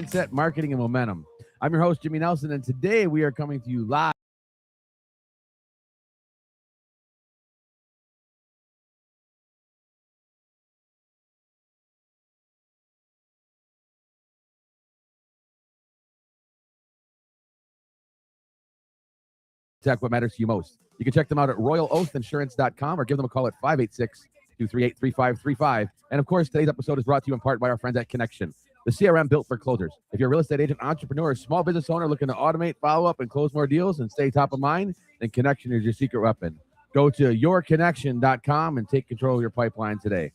mindset, marketing, and momentum. I'm your host, Jimmy Nelson, and today we are coming to you live. What matters to you most. You can check them out at royaloathinsurance.com or give them a call at 586-238-3535. And of course, today's episode is brought to you in part by our friends at Connection, the CRM built for closers. If you're a real estate agent, entrepreneur, or small business owner looking to automate, follow up, and close more deals and stay top of mind, then Connection is your secret weapon. Go to yourconnection.com and take control of your pipeline today.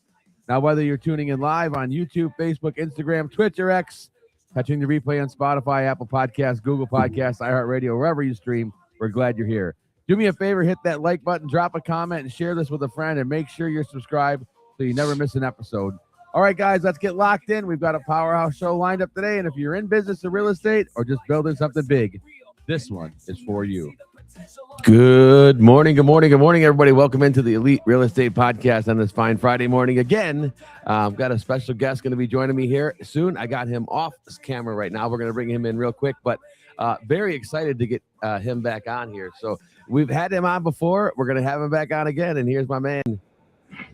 Now, whether you're tuning in live on YouTube, Facebook, Instagram, Twitch, or X, catching the replay on Spotify, Apple Podcasts, Google Podcasts, iHeartRadio, wherever you stream, we're glad you're here. Do me a favor, hit that like button, drop a comment, and share this with a friend, and make sure you're subscribed so you never miss an episode. All right, guys, let's get locked in. We've got a powerhouse show lined up today, and if you're in business or real estate or just building something big, this one is for you. Good morning, everybody. Welcome into the Elite Real Estate Podcast on this fine Friday morning. Again, I've got a special guest going to be joining me here soon. I got him off this camera right now. We're going to bring him in real quick, but very excited to get him back on here. So we've had him on before. We're going to have him back on again. And here's my man,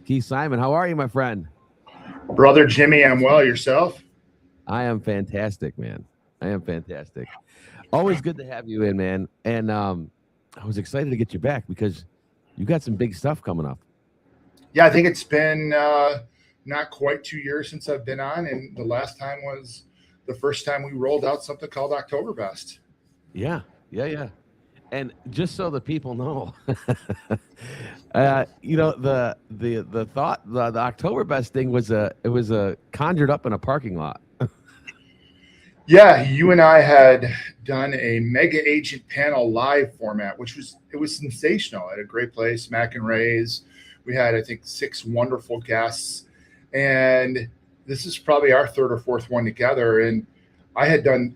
Keith Simon. How are you, my friend? Brother Jimmy, I'm well. Yourself? I am fantastic, man. I am fantastic. Always good to have you in, man. And I was excited to get you back because you got some big stuff coming up. Yeah, I think it's been not quite 2 years since I've been on. And the last time was the first time we rolled out something called Oktoberfest. Yeah. And just so the people know, the Oktoberfest thing was conjured up in a parking lot. Yeah, you and I had done a mega agent panel live format, which was sensational at a great place, Mac and Ray's. We had, I think, 6 wonderful guests, and this is probably our third or fourth one together. And I had done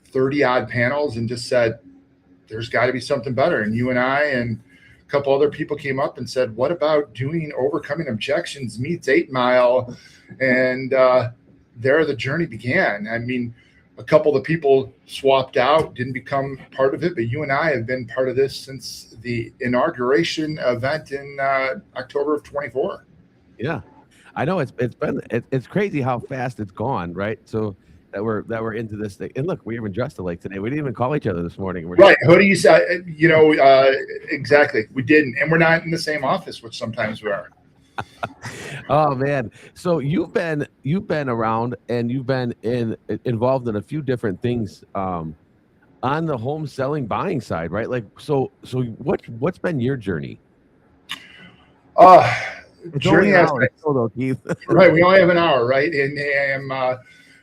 30 odd panels and just said, there's got to be something better. And you and I and a couple other people came up and said, what about doing Overcoming Objections meets 8 Mile? And there the journey began. I mean, a couple of the people swapped out, didn't become part of it, but you and I have been part of this since the inauguration event in October of 24. Yeah, I know it's crazy how fast it's gone, right? So that we're into this thing. And look, we even dressed alike today. We didn't even call each other this morning. Right. Who do you say? Exactly. We didn't. And we're not in the same office, which sometimes we are. Oh man. So you've been around and you've been involved in a few different things on the home selling buying side, right? Like so what's been your journey? Journey has Keith. Right. We only have an hour, right? And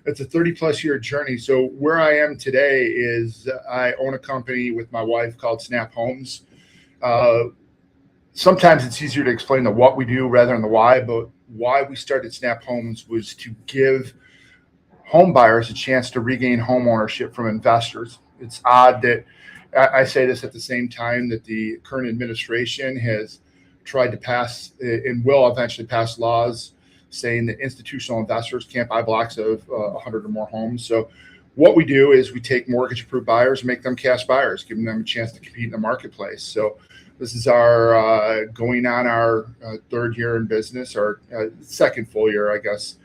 it's a 30-plus year journey. So where I am today is I own a company with my wife called Snap Homes. Sometimes it's easier to explain the what we do rather than the why, but why we started Snap Homes was to give home buyers a chance to regain home ownership from investors. It's odd that I say this at the same time that the current administration has tried to pass and will eventually pass laws saying that institutional investors can't buy blocks of 100 or more homes. So what we do is we take mortgage-approved buyers and make them cash buyers, giving them a chance to compete in the marketplace. So this is our going on our third year in business, our second full year, I guess,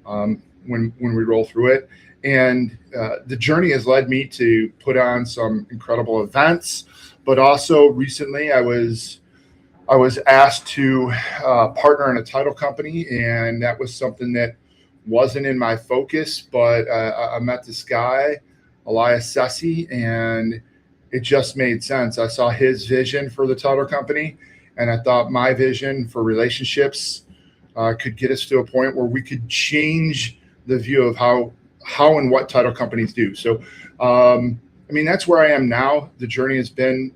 when we roll through it. And the journey has led me to put on some incredible events, but also recently I was asked to partner in a title company, and that was something that wasn't in my focus, but I met this guy, Elias Sessi, and it just made sense. I saw his vision for the title company, and I thought my vision for relationships could get us to a point where we could change the view of how and what title companies do. So, that's where I am now. The journey has been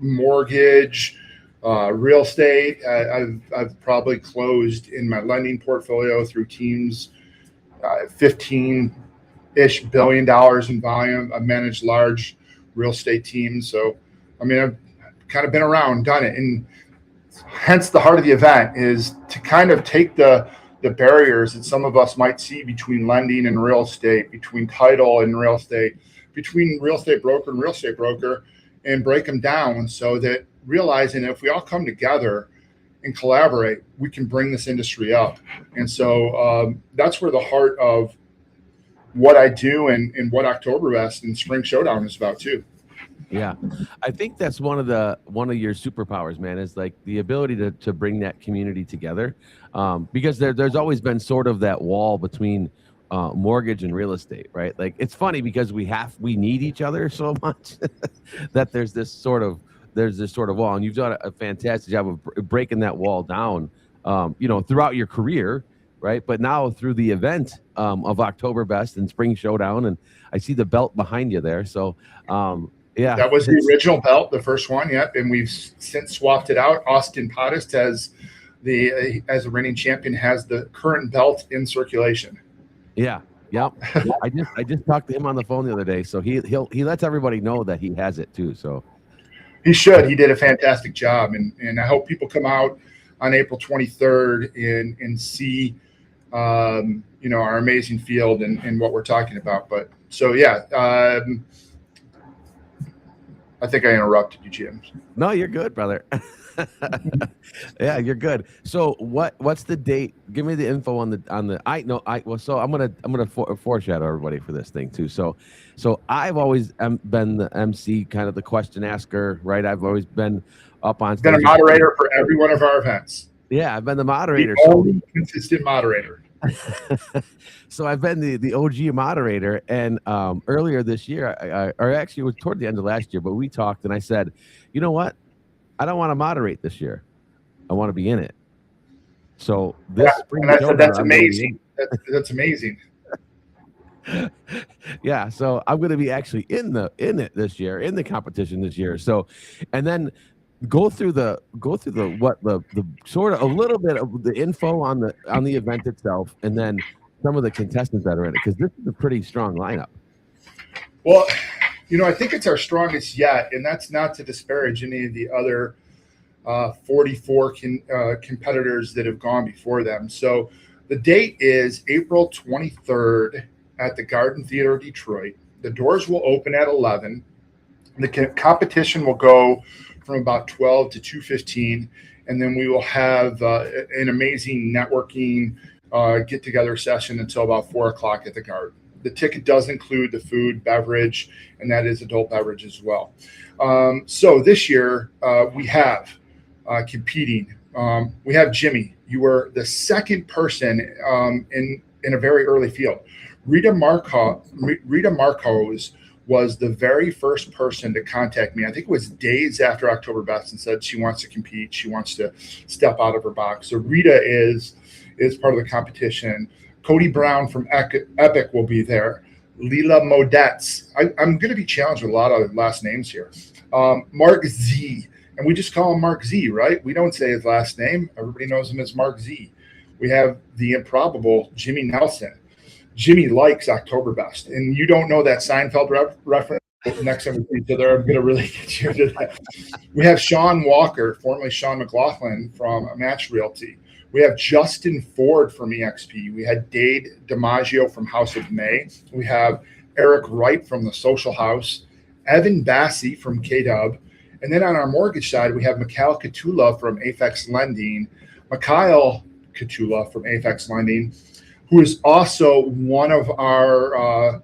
mortgage, real estate. I've probably closed in my lending portfolio through teams $15-ish billion in volume. I've managed large real estate teams. So, I've kind of been around, done it. And hence the heart of the event is to kind of take the the barriers that some of us might see between lending and real estate, between title and real estate, between real estate broker and real estate broker, and break them down so that realizing if we all come together and collaborate, we can bring this industry up. And so that's where the heart of what I do and what Oktoberfest and Spring Showdown is about too. Yeah, I think that's one of your superpowers, man, is like the ability to bring that community together, because there's always been sort of that wall between mortgage and real estate, right? Like it's funny because we need each other so much that there's this sort of wall, and you've done a fantastic job of breaking that wall down, throughout your career, right? But now through the event of Oktoberfest and Spring Showdown, and I see the belt behind you there, so. Yeah, that was the original belt, the first one. Yep, and we've since swapped it out. Austin Pottis as the reigning champion has the current belt in circulation. Yeah, yep. I just talked to him on the phone the other day, so he lets everybody know that he has it too. So he should. He did a fantastic job, and I hope people come out on April 23rd and see our amazing field and what we're talking about. But so yeah. I think I interrupted you, Jim. No, you're good, brother. Yeah, you're good. So what's the date? Give me the info on the. So I'm gonna foreshadow everybody for this thing too. So I've always been the MC, kind of the question asker, right? I've always been up on stage. Been a moderator for every one of our events. Yeah, I've been the moderator. The only consistent moderator. So I've been the OG moderator, and earlier this year, or actually it was toward the end of last year, but we talked, and I said, you know what? I don't want to moderate this year. I want to be in it. So this spring, and I said, that's amazing. That's amazing. Yeah, so I'm going to be actually in it this year, in the competition this year. So, and then go through the sort of a little bit of the info on the event itself, and then some of the contestants that are in it, because this is a pretty strong lineup. Well, I think it's our strongest yet, and that's not to disparage any of the other 44 competitors that have gone before them. So the date is April 23rd at the Garden Theater of Detroit. The doors will open at 11. The competition will go from about 12 to 2:15, and then we will have an amazing networking get-together session until about 4 o'clock at the Garden. The ticket does include the food, beverage, and that is adult beverage as well. So this year we have competing. We have Jimmy. You were the second person in a very early field. Rita Marcos was the very first person to contact me. I think it was days after Oktoberfest, and said she wants to compete. She wants to step out of her box. So Rita is part of the competition. Cody Brown from Epic will be there. Leela Modetz. I'm going to be challenged with a lot of last names here. Mark Z. And we just call him Mark Z, right? We don't say his last name. Everybody knows him as Mark Z. We have the improbable Jimmy Nelson. Jimmy likes Oktoberfest. And you don't know that Seinfeld reference. Next time we see each other, I'm going to really get you into that. We have Sean Walker, formerly Sean McLaughlin from Match Realty. We have Justin Ford from EXP. We had Dade DiMaggio from House of May. We have Eric Wright from the Social House, Evan Bassi from KDub. And then on our mortgage side, we have Mikhail Katula from Afex Lending, Mikhail Katula from Afex Lending, who is also one of our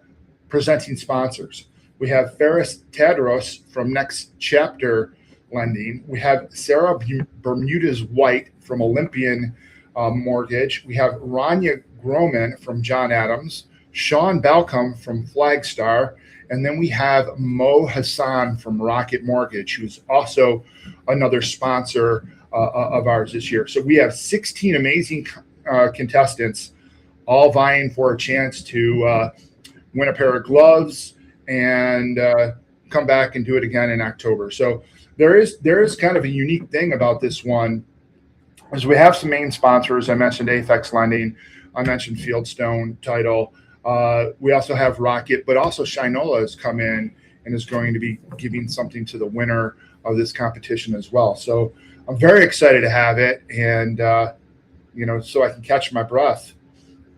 presenting sponsors. We have Ferris Tadros from Next Chapter Lending. We have Sarah Bermudez White from Olympian Mortgage. We have Rania Groman from John Adams, Sean Balcom from Flagstar, and then we have Mo Hassan from Rocket Mortgage, who's also another sponsor of ours this year. So we have 16 amazing contestants, all vying for a chance to win a pair of gloves and come back and do it again in October. So there is kind of a unique thing about this one, is we have some main sponsors. I mentioned Afex Lending. I mentioned Fieldstone Title. We also have Rocket, but also Shinola has come in and is going to be giving something to the winner of this competition as well. So I'm very excited to have it. And so I can catch my breath.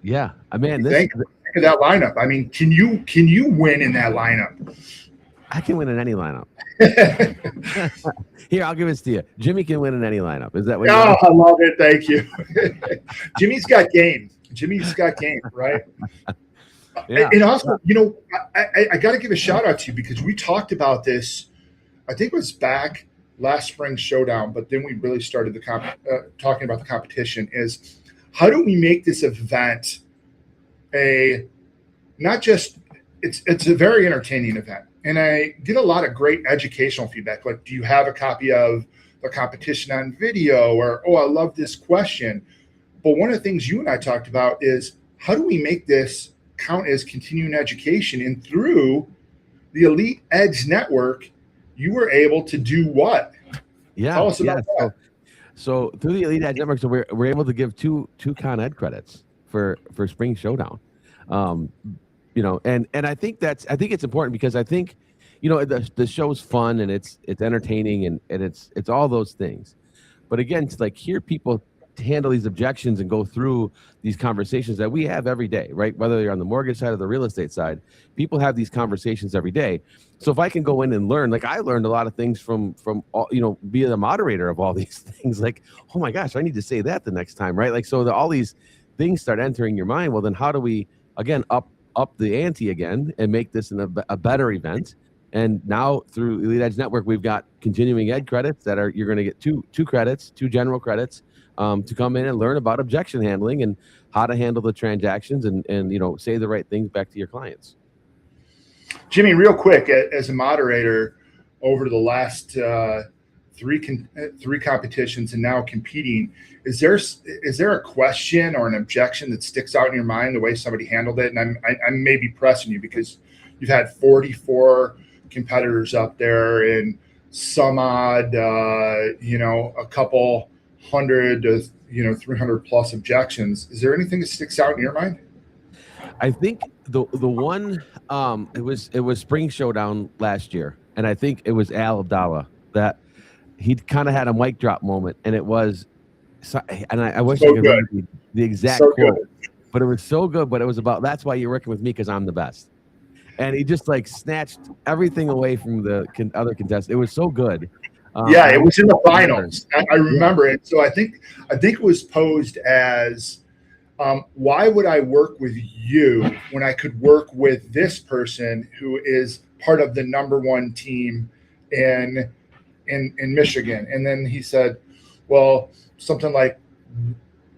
Yeah, I mean, Think of that lineup. I mean, can you win in that lineup? I can win in any lineup. Here, I'll give this to you. Jimmy can win in any lineup. Is that what? Oh, I love it. Thank you. Jimmy's got game. Right? Yeah. And also, I got to give a shout out to you because we talked about this. I think it was back last spring showdown, but then we really started talking about the competition. Is how do we make this event not just it's a very entertaining event, and I get a lot of great educational feedback. Like, do you have a copy of the competition on video? Or, oh, I love this question. But one of the things you and I talked about is how do we make this count as continuing education? And through the Elite Edge Network, you were able to do what? Yeah. Tell us about that. So through the Elite Edge Network, so we're able to give two Con Ed credits for Spring Showdown. And I think it's important because I think, the show's fun and it's entertaining and it's all those things. But again, to hear people handle these objections and go through these conversations that we have every day, right? Whether you're on the mortgage side or the real estate side, people have these conversations every day. So if I can go in and learn, I learned a lot of things from all, being the moderator of all these things, oh my gosh, I need to say that the next time, right? So all these things start entering your mind. Well, then how do we, again, up the ante again and make this a better event? And now through Elite Edge Network, we've got continuing ed credits you're going to get two credits, two general credits, to come in and learn about objection handling and how to handle the transactions and say the right things back to your clients. Jimmy, real quick, as a moderator over the last three competitions and now competing, is there a question or an objection that sticks out in your mind the way somebody handled it? And I'm maybe pressing you because you've had 44 competitors up there and some odd, a couple hundred to 300 plus objections. Is there anything that sticks out in your mind? I think the one it was Spring Showdown last year, and I think it was Al Abdallah that he kind of had a mic drop moment, and it was, and I wish I could remember the exact quote, but it was so good. But it was about, that's why you're working with me because I'm the best, and he just snatched everything away from the other contestants. It was so good. It was in the finals. I remember it. So I think it was posed as, why would I work with you when I could work with this person who is part of the #1 team in Michigan? And then he said, well, something like,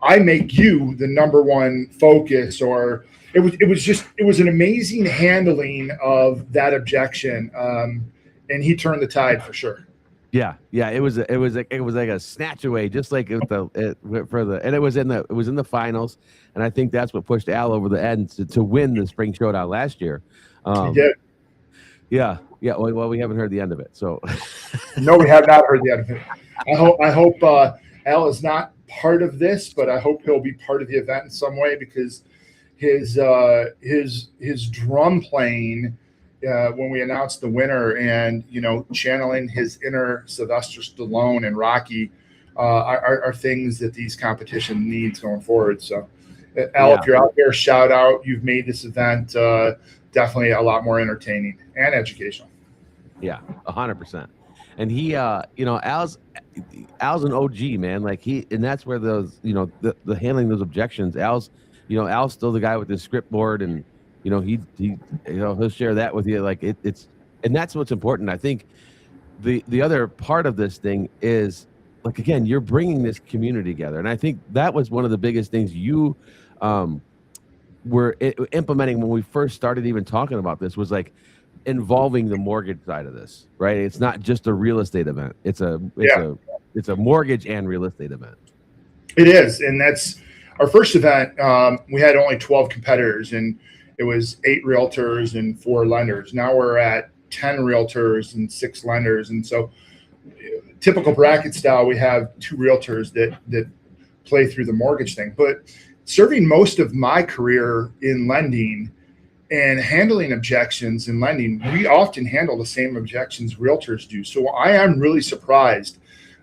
I make you the #1 focus, or it was an amazing handling of that objection. And he turned the tide for sure. Yeah, it was like a snatch away, just like and it was in the finals, and I think that's what pushed Al over the end to win the Spring Showdown last year. He did. Yeah. Well, we haven't heard the end of it, so. No, we have not heard the end of it. I hope Al is not part of this, but I hope he'll be part of the event in some way because his drum playing. When we announced the winner and, channeling his inner Sylvester Stallone and Rocky are things that these competition needs going forward. So, Al, if you're out there, shout out. You've made this event definitely a lot more entertaining and educational. Yeah, 100%. And he, Al's an OG, man. And that's where those, the handling those objections. Al's still the guy with the script board and, he'll share that with you. And that's what's important. I think the other part of this thing is, again, you're bringing this community together. And I think that was one of the biggest things you were implementing when we first started even talking about this, was involving the mortgage side of this, right? It's not just a real estate event. It's a mortgage and real estate event. It is. And that's our first event. We had only 12 competitors, and it was 8 realtors and 4 lenders. Now we're at 10 realtors and 6 lenders. And so typical bracket style, we have 2 realtors that play through the mortgage thing. But serving most of my career in lending and handling objections in lending, we often handle the same objections realtors do. So I am really surprised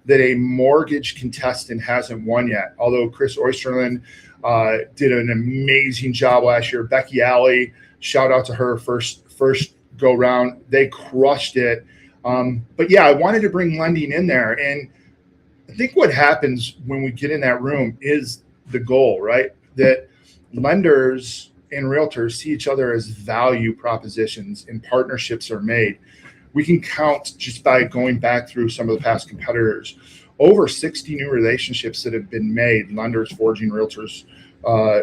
that a mortgage contestant hasn't won yet. Although Chris Oysterland did an amazing job last year. Becky Alley, shout out to her, first go round. They crushed it. But yeah, I wanted to bring lending in there. And I think what happens when we get in that room is the goal, right? That lenders and realtors see each other as value propositions and partnerships are made. We can count, just by going back through some of the past competitors, over 60 new relationships that have been made, lenders forging realtors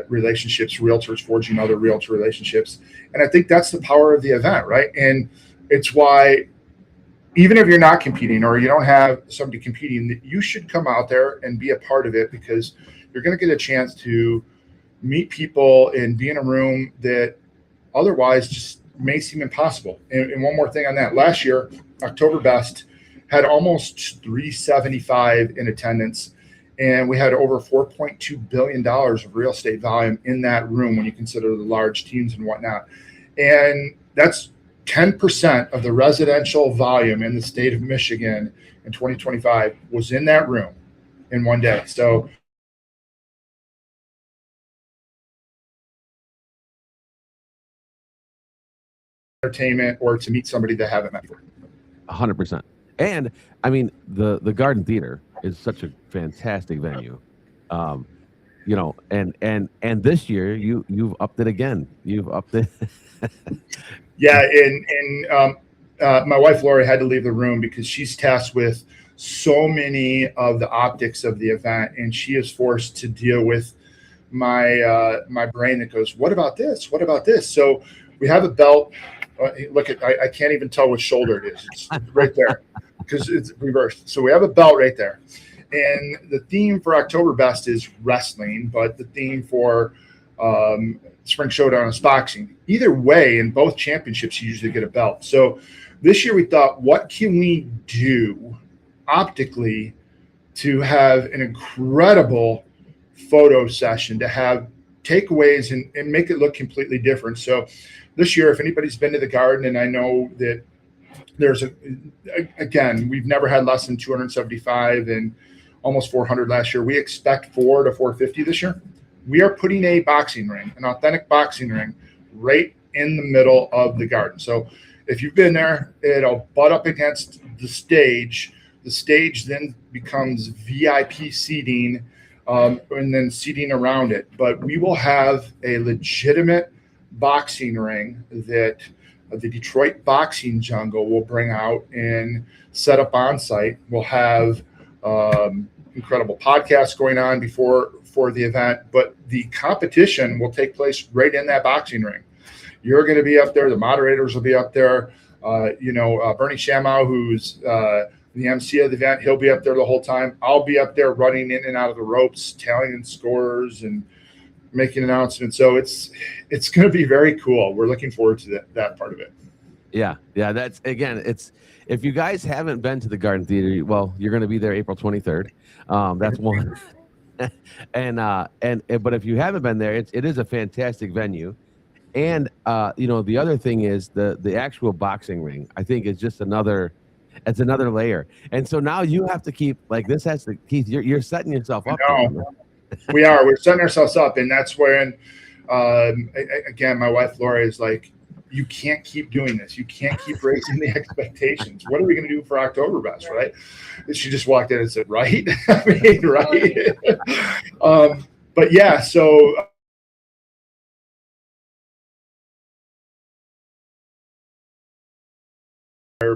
relationships, realtors forging other realtor relationships. And I think that's the power of the event, right? And it's why, even if you're not competing or you don't have somebody competing, that you should come out there and be a part of it, because you're going to get a chance to meet people and be in a room that otherwise just may seem impossible. And one more thing on that. Last year, Oktoberfest had almost 375 in attendance, and we had over $4.2 billion of real estate volume in that room when you consider the large teams and whatnot. And that's 10% of the residential volume in the state of Michigan in 2025 was in that room in one day. So entertainment, or to meet somebody that haven't met before. 100%. And I mean, the Garden Theater is such a fantastic venue. You know, and this year you've upped it again. You've upped it. Yeah, and my wife Lori had to leave the room because she's tasked with so many of the optics of the event, and she is forced to deal with my brain that goes, "What about this? What about this?" So we have a belt. Look at, I can't even tell which shoulder it is. It's right there because it's reversed. So we have a belt right there. And the theme for Oktoberfest is wrestling, but the theme for Spring Showdown is boxing. Either way, in both championships, you usually get a belt. So this year we thought, what can we do optically to have an incredible photo session, to have takeaways and make it look completely different. So this year, if anybody's been to the Garden, and I know that there's again, we've never had less than 275 and almost 400 last year. We expect 400 to 450 this year. We are putting a boxing ring, an authentic boxing ring, right in the middle of the Garden. So if you've been there, it'll butt up against the stage. The stage then becomes VIP seating, and then seating around it. But we will have a legitimate boxing ring that the Detroit Boxing Jungle will bring out and set up on site. We'll have incredible podcasts going on for the event, but the competition will take place right in that boxing ring. You're going to be up there. The moderators will be up there. Bernie Shamow, who's the MC of the event, he'll be up there the whole time. I'll be up there running in and out of the ropes, tallying scores and making announcements. So it's going to be very cool. We're looking forward to that part of it. Yeah. That's, again, it's, if you guys haven't been to the Garden Theater, well, you're going to be there April 23rd. That's one. But if you haven't been there, it is a fantastic venue. And the other thing is the actual boxing ring, I think, is just another layer. And so now you have to keep, like, this has to, Keith, you're setting yourself up. We're setting ourselves up. And that's when, again, my wife, Laura, is like, you can't keep doing this. You can't keep raising the expectations. What are we going to do for Oktoberfest, right? She just walked in and said, right? I mean, right? But yeah, so I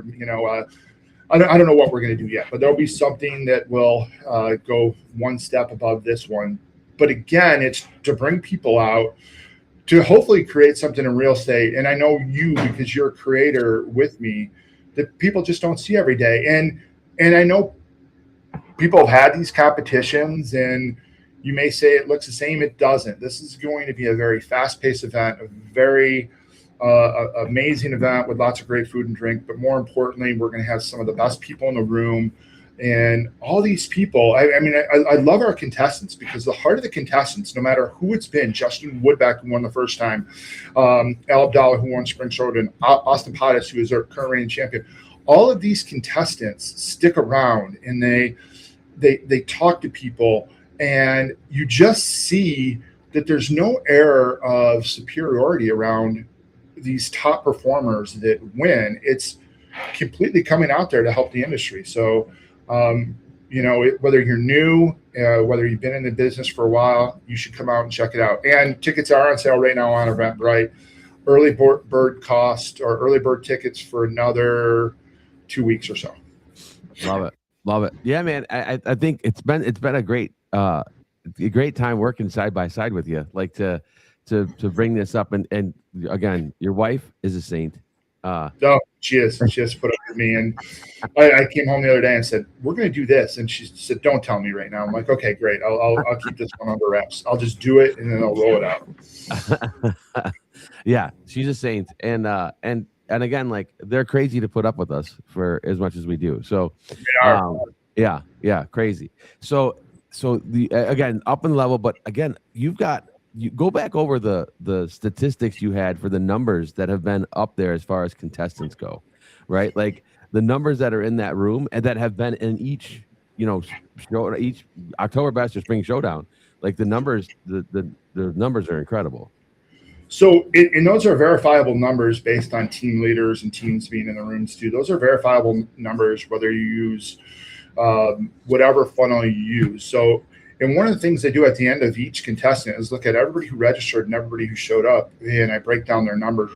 don't know what we're going to do yet, but there'll be something that will go one step above this one. But again, it's to bring people out, to hopefully create something in real estate. And I know you, because you're a creator with me, that people just don't see every day. And I know people have had these competitions, and you may say it looks the same. It doesn't. This is going to be a very fast-paced event, a very amazing event with lots of great food and drink. But more importantly, we're going to have some of the best people in the room. And all these people, I love our contestants, because the heart of the contestants, no matter who it's been, Justin Woodbeck, who won the first time, Al Abdallah, who won Spring Showdown, Austin Pottis, who is our current reigning champion, all of these contestants stick around, and they they talk to people, and you just see that there's no air of superiority around these top performers that win. It's completely coming out there to help the industry. So, whether you're new, whether you've been in the business for a while, you should come out and check it out. And tickets are on sale right now on Eventbrite. Early bird cost or early bird tickets for another 2 weeks or so. Love it. Yeah, man. I think it's been a great time working side by side with you. Like to bring this up, and again, your wife is a saint. No, she is. She has put up with me, and I came home the other day and said, "We're going to do this," and she said, "Don't tell me right now." I'm like, "Okay, great. I'll keep this one under wraps. I'll just do it, and then I'll roll it out." Yeah, she's a saint, and again, like they're crazy to put up with us for as much as we do. So, yeah, crazy. So the again up in level, but again, you go back over the statistics you had for the numbers that have been up there as far as contestants go, right? Like the numbers that are in that room and that have been in each show, each Oktoberfest or Spring Showdown. Like the numbers are incredible. So, and those are verifiable numbers based on team leaders and teams being in the rooms too. Those are verifiable numbers, whether you use whatever funnel you use. So, and one of the things they do at the end of each contestant is look at everybody who registered and everybody who showed up, and I break down their numbers.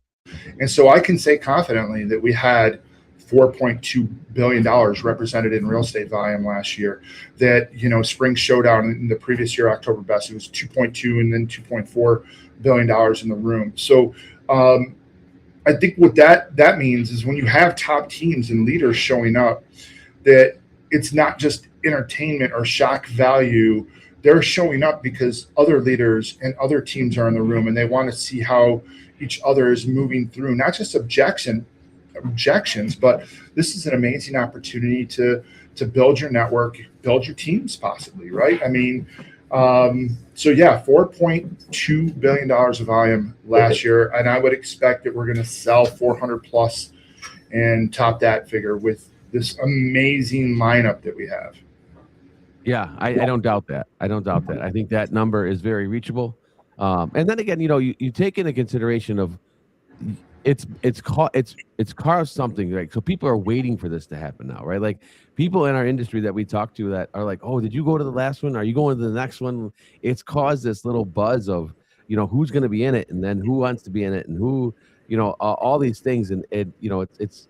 And so I can say confidently that we had $4.2 billion represented in real estate volume last year. That, Spring Showdown in the previous year, Oktoberfest, it was 2.2 and then $2.4 billion in the room. So I think what that means is when you have top teams and leaders showing up, that it's not just entertainment or shock value. They're showing up because other leaders and other teams are in the room, and they want to see how each other is moving through, not just objections, but this is an amazing opportunity to build your network, build your teams possibly, right? I mean, so yeah, $4.2 billion of volume last year, and I would expect that we're going to sell 400 plus and top that figure with this amazing lineup that we have. Yeah, I don't doubt that. I think that number is very reachable. And then again, you take into consideration of it's caused something, right? So people are waiting for this to happen now, right? Like people in our industry that we talk to that are like, "Oh, did you go to the last one? Are you going to the next one?" It's caused this little buzz of, who's going to be in it, and then who wants to be in it, and who, all these things, and it's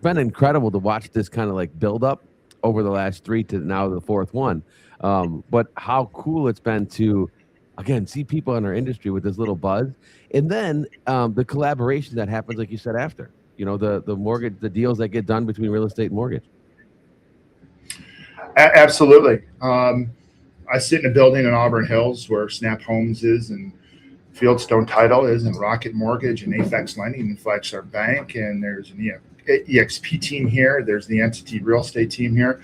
been incredible to watch this kind of like build up over the last 3 to now the 4th one. But how cool it's been to, again, see people in our industry with this little buzz. And then the collaboration that happens, like you said, after, the mortgage, the deals that get done between real estate and mortgage. Absolutely. I sit in a building in Auburn Hills where Snap Homes is, and Fieldstone Title is, and Rocket Mortgage, and Apex Lending, and Flagstar Bank, and there's an EXP team here. There's the entity real estate team here.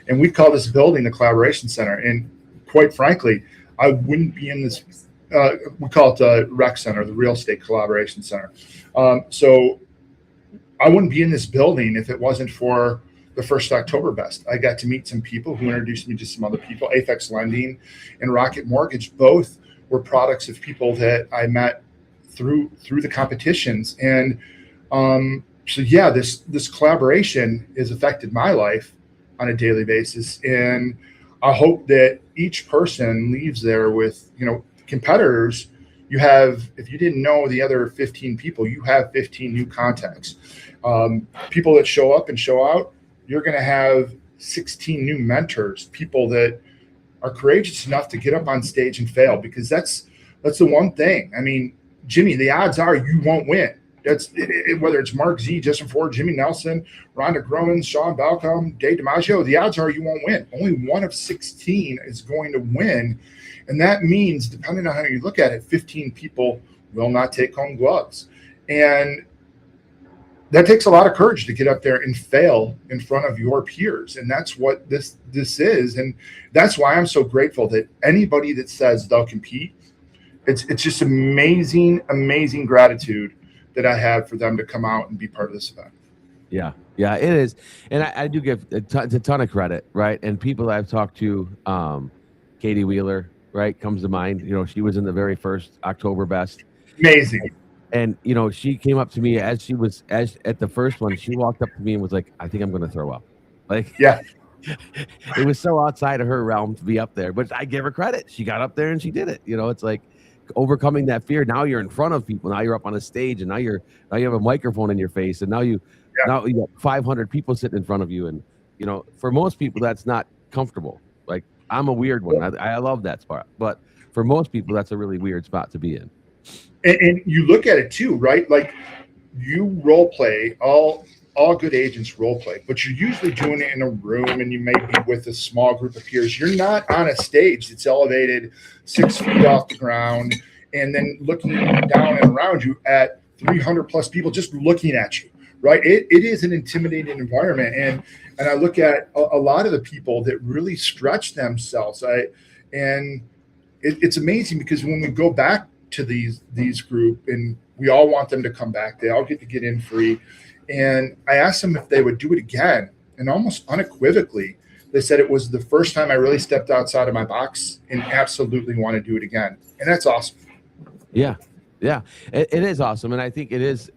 And we call this building the Collaboration Center. And quite frankly, I wouldn't be in this, we call it the REC Center, the Real Estate Collaboration Center. So I wouldn't be in this building if it wasn't for the first Oktoberfest. I got to meet some people who introduced me to some other people. Apex Lending and Rocket Mortgage both were products of people that I met through the competitions. And so yeah, this collaboration has affected my life on a daily basis. And I hope that each person leaves there with, competitors. You have, if you didn't know the other 15 people, you have 15 new contacts. People that show up and show out, you're going to have 16 new mentors, people that are courageous enough to get up on stage and fail, because that's the one thing. I mean, Jimmy, the odds are you won't win. That's whether it's Mark Z, Justin Ford, Jimmy Nelson, Rhonda Groman, Sean Balcom, Dave DiMaggio, the odds are you won't win. Only one of 16 is going to win. And that means, depending on how you look at it, 15 people will not take home gloves. And that takes a lot of courage to get up there and fail in front of your peers. And that's what this is. And that's why I'm so grateful that anybody that says they'll compete, it's just amazing, amazing gratitude that I have for them to come out and be part of this event. Yeah, yeah, it is, and I do give a ton of credit, right? And people I've talked to, Katie Wheeler, right, comes to mind. She was in the very first October Best, Amazing. and she came up to me as at the first one. She walked up to me and was like, "I think I'm going to throw up." Like, Yeah. it was so outside of her realm to be up there, but I give her credit. She got up there and she did it. It's like overcoming that fear. Now you're in front of people. Now you're up on a stage, and now you have a microphone in your face, and Yeah. now you got 500 people sitting in front of you, and for most people that's not comfortable. Like, I'm a weird one. I love that spot, but for most people that's a really weird spot to be in. And you look at it too, right? Like, you role play, all good agents role play, but you're usually doing it in a room, and you may be with a small group of peers. You're not on a stage that's elevated 6 feet off the ground, and then looking down and around you at 300 plus people just looking at you, right? It is an intimidating environment. And I look at a lot of the people that really stretch themselves. It's amazing, because when we go back to these group, and we all want them to come back, they all get in free. And I asked them if they would do it again, and almost unequivocally they said it was the first time I really stepped outside of my box and absolutely want to do it again. And that's awesome. Yeah, yeah, it is awesome, and I think it's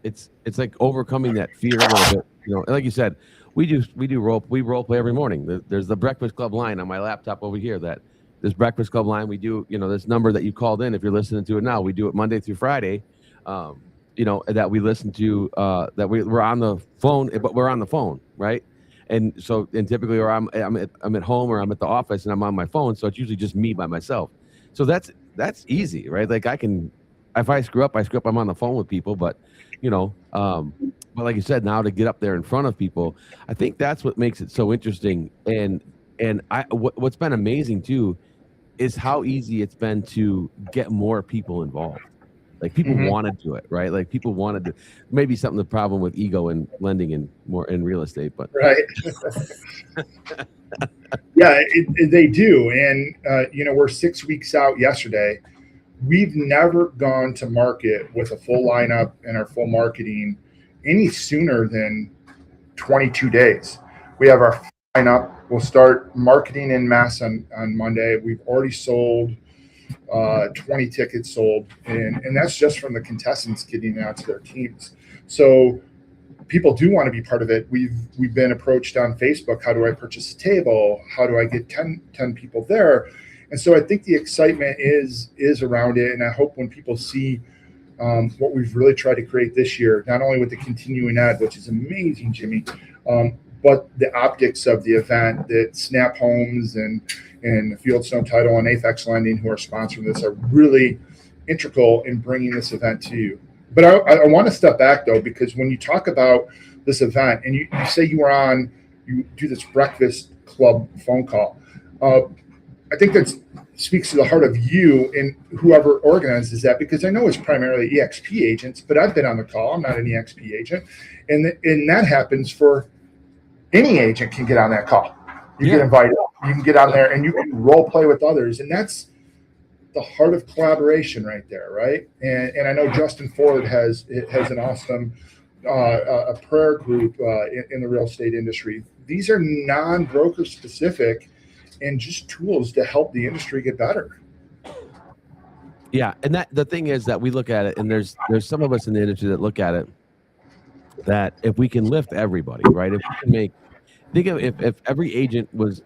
like overcoming that fear a little bit. And like you said, we role play every morning. There's the Breakfast Club line on my laptop over here. That this Breakfast Club line, we do, this number that you called in. If you're listening to it now, we do it Monday through Friday. That we listen to, that we're on the phone, but we're on the phone, right? And typically, or I'm at home, or I'm at the office and I'm on my phone, so it's usually just me by myself. So that's easy, right? Like, I can, if I screw up, I'm on the phone with people, but but like you said, now to get up there in front of people, I think that's what makes it so interesting. And what's been amazing too is how easy it's been to get more people involved. Like, people want to do it, right? Like, people wanted to, maybe something, the problem with ego and lending and more in real estate, but Right. Yeah, they do. And, we're 6 weeks out yesterday. We've never gone to market with a full lineup and our full marketing any sooner than 22 days. We have our lineup. We'll start marketing in mass on Monday. We've already sold 20 tickets sold, and that's just from the contestants getting out to their teams. So people do want to be part of it. We've been approached on Facebook. How do I purchase a table? How do I get 10 people there? And so I think the excitement is around it. And I hope when people see what we've really tried to create this year, not only with the continuing ed, which is amazing, Jimmy, but the optics of the event, that Snap Homes and Fieldstone Title and Apex Lending, who are sponsoring this, are really integral in bringing this event to you. But I want to step back, though, because when you talk about this event, and you say you do this Breakfast Club phone call, I think that speaks to the heart of you and whoever organizes that, because I know it's primarily EXP agents, but I've been on the call. I'm not an EXP agent. And that happens for any agent can get on that call. You get invited. You can get on there and you can role play with others. And that's the heart of collaboration right there, right? And I know Justin Ford has an awesome a prayer group in the real estate industry. These are non-broker specific and just tools to help the industry get better. Yeah, and that the thing is that we look at it, and there's some of us in the industry that look at it, that if we can lift everybody, right? If we can think of if every agent was,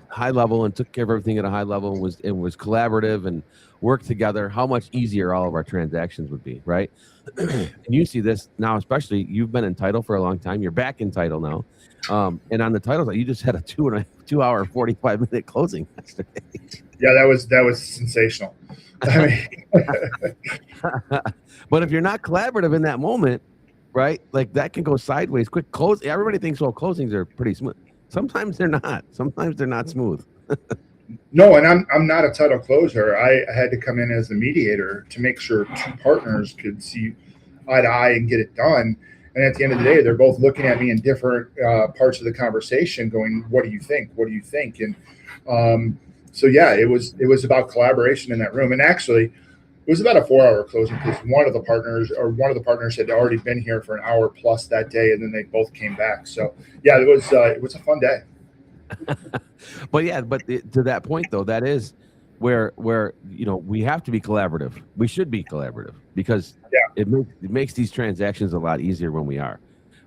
high level and took care of everything at a high level, and was collaborative and worked together, how much easier all of our transactions would be, right? And you see this now, especially you've been in title for a long time. You're back in title now. And on the titles, you just had a 2 hour, 45-minute closing yesterday. Yeah, that was sensational. I mean, but if you're not collaborative in that moment, right, like that can go sideways quick. Everybody thinks, well, closings are pretty smooth. Sometimes they're not. Sometimes they're not smooth. No, and I'm not a title closer. I had to come in as a mediator to make sure two partners could see eye to eye and get it done. And at the end of the day, they're both looking at me in different parts of the conversation, going, "What do you think? What do you think?" And so yeah, it was about collaboration in that room. And actually, was about a 4-hour closing because one of the partners had already been here for an hour plus that day, and then they both came back. So yeah, it was a fun day. But yeah, to that point though, that is where we have to be collaborative. We should be collaborative because Yeah. it makes these transactions a lot easier when we are,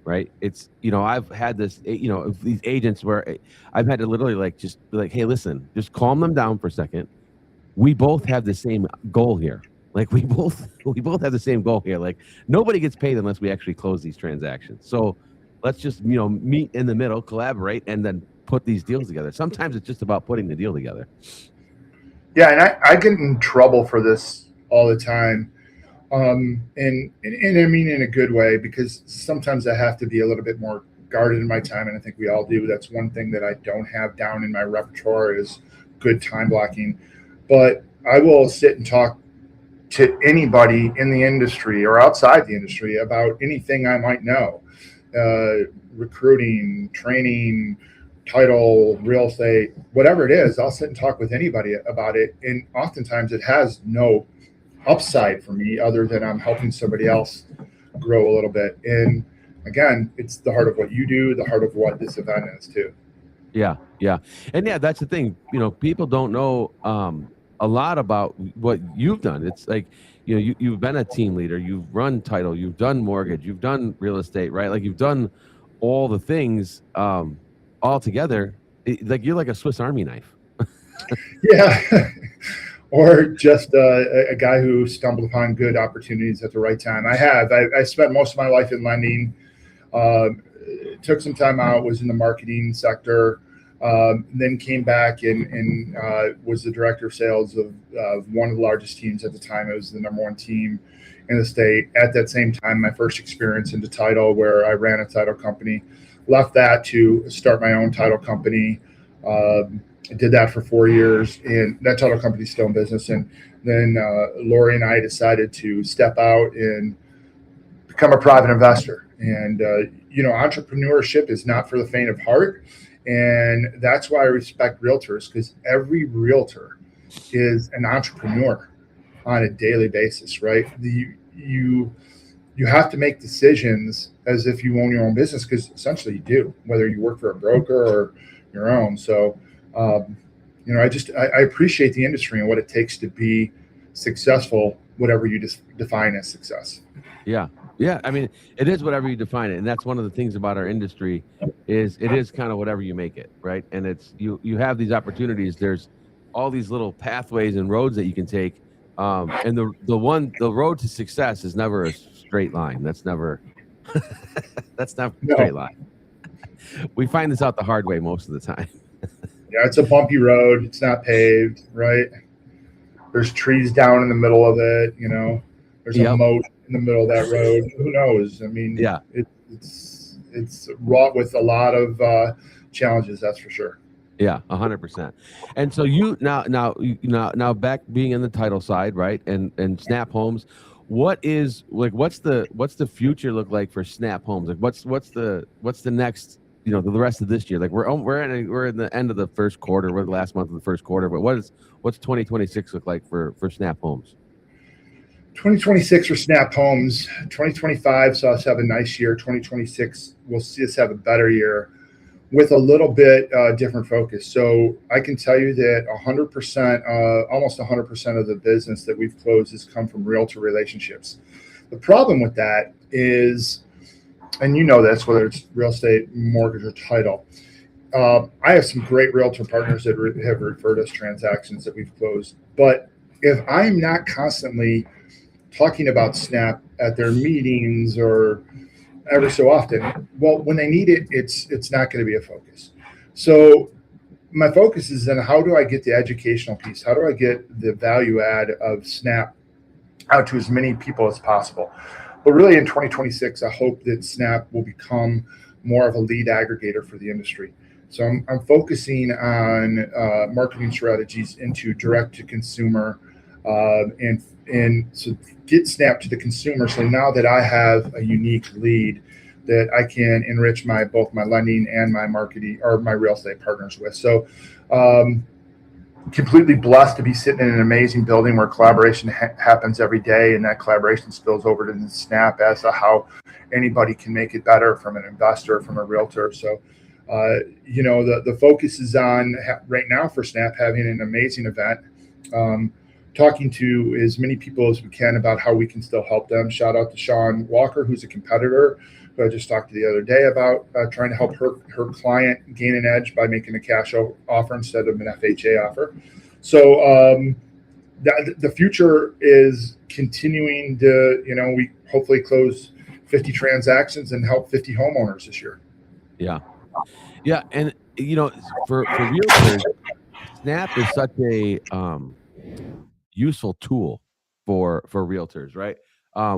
right? It's I've had this these agents where I've had to literally like just be like, hey, listen, just calm them down for a second. We both have the same goal here. Like we both have the same goal here. Like nobody gets paid unless we actually close these transactions. So let's just meet in the middle, collaborate, and then put these deals together. Sometimes it's just about putting the deal together. Yeah, and I get in trouble for this all the time. And I mean in a good way, because sometimes I have to be a little bit more guarded in my time, and I think we all do. That's one thing that I don't have down in my repertoire is good time blocking. But I will sit and talk to anybody in the industry or outside the industry about anything I might know, recruiting, training, title, real estate, whatever it is. I'll sit and talk with anybody about it, and oftentimes it has no upside for me other than I'm helping somebody else grow a little bit. And again, it's the heart of what you do, the heart of what this event is too. Yeah, and yeah, that's the thing. People don't know a lot about what you've done. It's like you've been a team leader, you've run title, you've done mortgage, you've done real estate, right? Like you've done all the things all together. Like you're like a Swiss Army knife. Yeah. Or just a guy who stumbled upon good opportunities at the right time. I spent most of my life in lending. Took some time out, was in the marketing sector, then came back and was the director of sales of one of the largest teams at the time. It was the number one team in the state. At that same time, my first experience into title, where I ran a title company. Left that to start my own title company. I did that for 4 years, and that title company's still in business. And then Lori and I decided to step out and become a private investor. And entrepreneurship is not for the faint of heart, and that's why I respect realtors, because every realtor is an entrepreneur on a daily basis, right? You have to make decisions as if you own your own business, because essentially you do, whether you work for a broker or your own. So I appreciate the industry and what it takes to be successful, whatever you define as success. Yeah. I mean, it is whatever you define it, and that's one of the things about our industry is it is kind of whatever you make it, right? And it's you have these opportunities. There's all these little pathways and roads that you can take, and the road to success is never a straight line. That's never that's not a straight line. We find this out the hard way most of the time. Yeah, it's a bumpy road. It's not paved, right? There's trees down in the middle of it. There's a moat in the middle of that road. Who knows? I mean, yeah, it's wrought with a lot of challenges. That's for sure. Yeah, 100%. And so you now back being in the title side, right? And Snap Homes, what's the future look like for Snap Homes? Like what's the next, the rest of this year? Like we're in the end of the first quarter, we're the last month of the first quarter, but what's 2026 look like for Snap Homes? 2026 for Snap Homes. 2025 saw us have a nice year. 2026 we'll see us have a better year with a little bit different focus. So I can tell you that 100%, almost 100% of the business that we've closed has come from realtor relationships. The problem with that is, and this, whether it's real estate, mortgage, or title, I have some great realtor partners that have referred us transactions that we've closed. But if I'm not constantly talking about Snap at their meetings or every so often, well, when they need it, it's not going to be a focus. So my focus is on how do I get the educational piece? How do I get the value add of Snap out to as many people as possible? But really in 2026, I hope that Snap will become more of a lead aggregator for the industry. So I'm focusing on marketing strategies into direct to consumer and so get Snap to the consumer. So now that I have a unique lead that I can enrich both my lending and my marketing or my real estate partners with. So completely blessed to be sitting in an amazing building where collaboration happens every day, and that collaboration spills over to the Snap as to how anybody can make it better, from an investor, from a realtor. So, the focus is on right now for Snap having an amazing event. Talking to as many people as we can about how we can still help them. Shout out to Sean Walker, who's a competitor who I just talked to the other day about trying to help her client gain an edge by making a cash offer instead of an FHA offer. So the future is continuing to, we hopefully close 50 transactions and help 50 homeowners this year. Yeah. Yeah. And, for realtors, Snap is such a useful tool for realtors, right?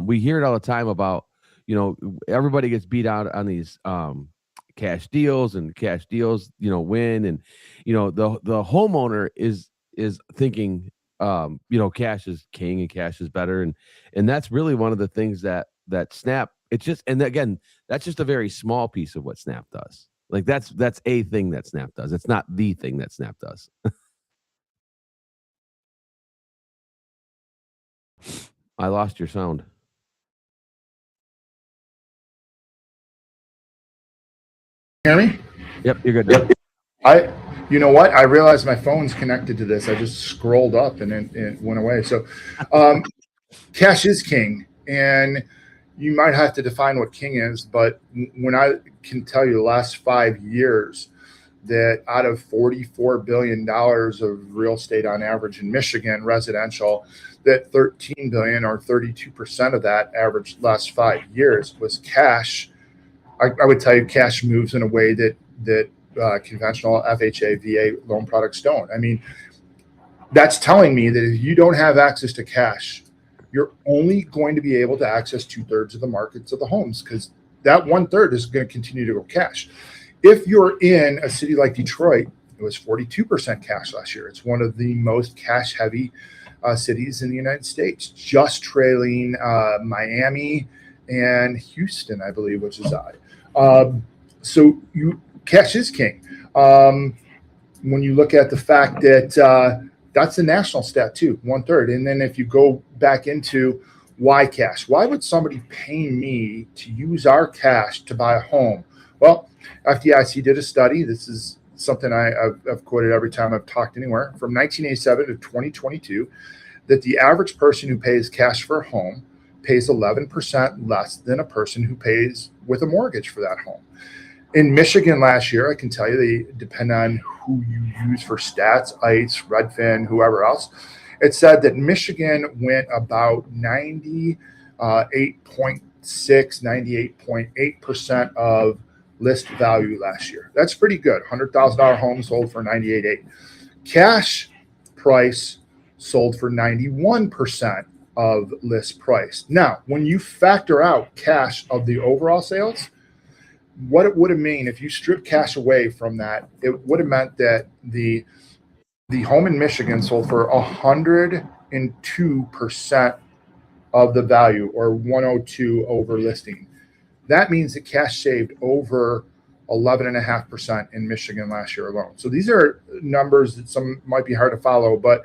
We hear it all the time about, everybody gets beat out on these cash deals, and cash deals, win. And, the homeowner is thinking, cash is king and cash is better. And that's really one of the things that Snap, it's just, and again, that's just a very small piece of what Snap does. Like that's a thing that Snap does. It's not the thing that Snap does. I lost your sound. Hear me? Yep, you're good. Yep. You know what? I realized my phone's connected to this. I just scrolled up and it went away. So, cash is king, and you might have to define what king is. But when I can tell you the last 5 years that out of $44 billion of real estate on average in Michigan, residential, that 13 billion or 32% of that average last 5 years was cash. I would tell you cash moves in a way that conventional FHA, VA loan products don't. I mean, that's telling me that if you don't have access to cash, you're only going to be able to access 2/3 of the markets of the homes, because that 1/3 is going to continue to go cash. If you're in a city like Detroit, it was 42% cash last year. It's one of the most cash heavy cities in the United States, just trailing Miami and Houston, I believe, which is odd. So cash is king. When you look at the fact that that's the national stat too, 1/3. And then if you go back into why cash, why would somebody pay me to use our cash to buy a home? Well, FDIC did a study. This is something I've quoted every time I've talked anywhere, from 1987 to 2022, that the average person who pays cash for a home pays 11% less than a person who pays with a mortgage for that home. In Michigan last year, I can tell you, they depend on who you use for stats, ICE, Redfin, whoever else. It said that Michigan went about 98.8% of list value last year. That's pretty good. $100,000 home sold for 98.8. Cash price sold for 91% of list price. Now, when you factor out cash of the overall sales, what it would have meant if you strip cash away from that, it would have meant that the home in Michigan sold for 102% of the value, or 102 over listing. That means that cash saved over 11.5% in Michigan last year alone. So these are numbers that some might be hard to follow, but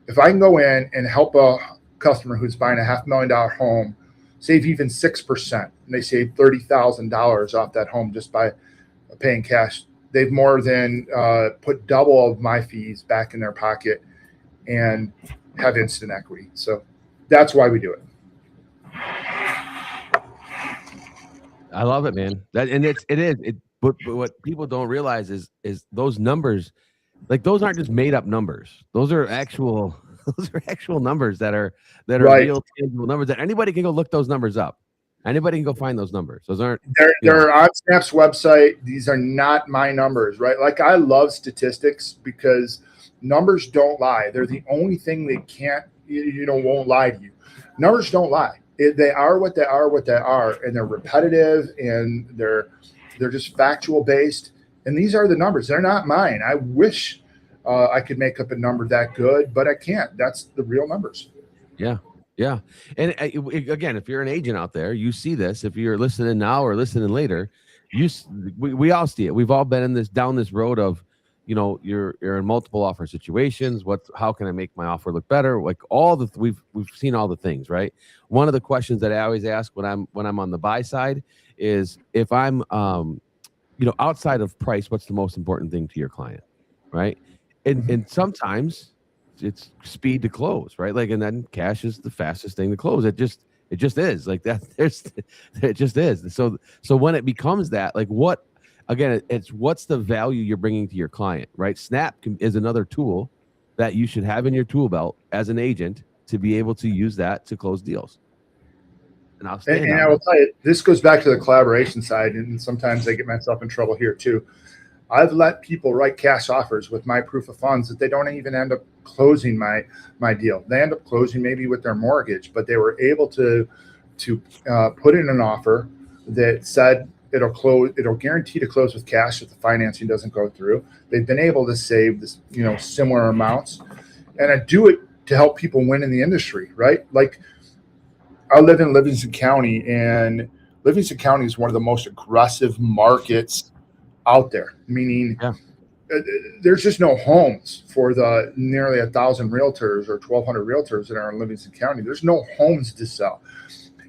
if I can go in and help a customer who's buying a $500,000 home save even 6%, and they save $30,000 off that home just by paying cash, they've more than put double of my fees back in their pocket and have instant equity. So that's why we do it. I love it, man. But what people don't realize is those numbers, like, those aren't just made up numbers. Those are actual numbers that are Right. real, tangible numbers that anybody can go look those numbers up. Anybody can go find those numbers. Those aren't. They're on Snap's website. These are not my numbers, right? Like, I love statistics because numbers don't lie. They're the only thing that won't lie to you. Numbers don't lie. They are what they are, and they're repetitive, and they're just factual based. And these are the numbers. They're not mine. I wish I could make up a number that good, but I can't. That's the real numbers. Yeah. Yeah. And again, if you're an agent out there, you see this. If you're listening now or listening later, we all see it. We've all been down this road of, you're in multiple offer situations. How can I make my offer look better? Like we've seen all the things, right? One of the questions that I always ask when I'm on the buy side is, if I'm outside of price, what's the most important thing to your client, right? And sometimes it's speed to close, right? Like, and then cash is the fastest thing to close. It just is like that. It just is. So when it becomes that, like, it's what's the value you're bringing to your client, right? Is another tool that you should have in your tool belt as an agent to be able to use that to close deals. And I'll stand And on I will that. tell you, this goes back to the collaboration side, and sometimes I get myself in trouble here too. I've let people write cash offers with my proof of funds that they don't even end up closing my deal. They end up closing maybe with their mortgage, but they were able to put in an offer that said it'll guarantee to close with cash if the financing doesn't go through. They've been able to save this, similar amounts, and I do it to help people win in the industry, right? Like, I live in Livingston County, and Livingston County is one of the most aggressive markets out there, meaning Yeah. there's just no homes for the nearly 1,000 realtors or 1,200 realtors that are in Livingston County. There's no homes to sell.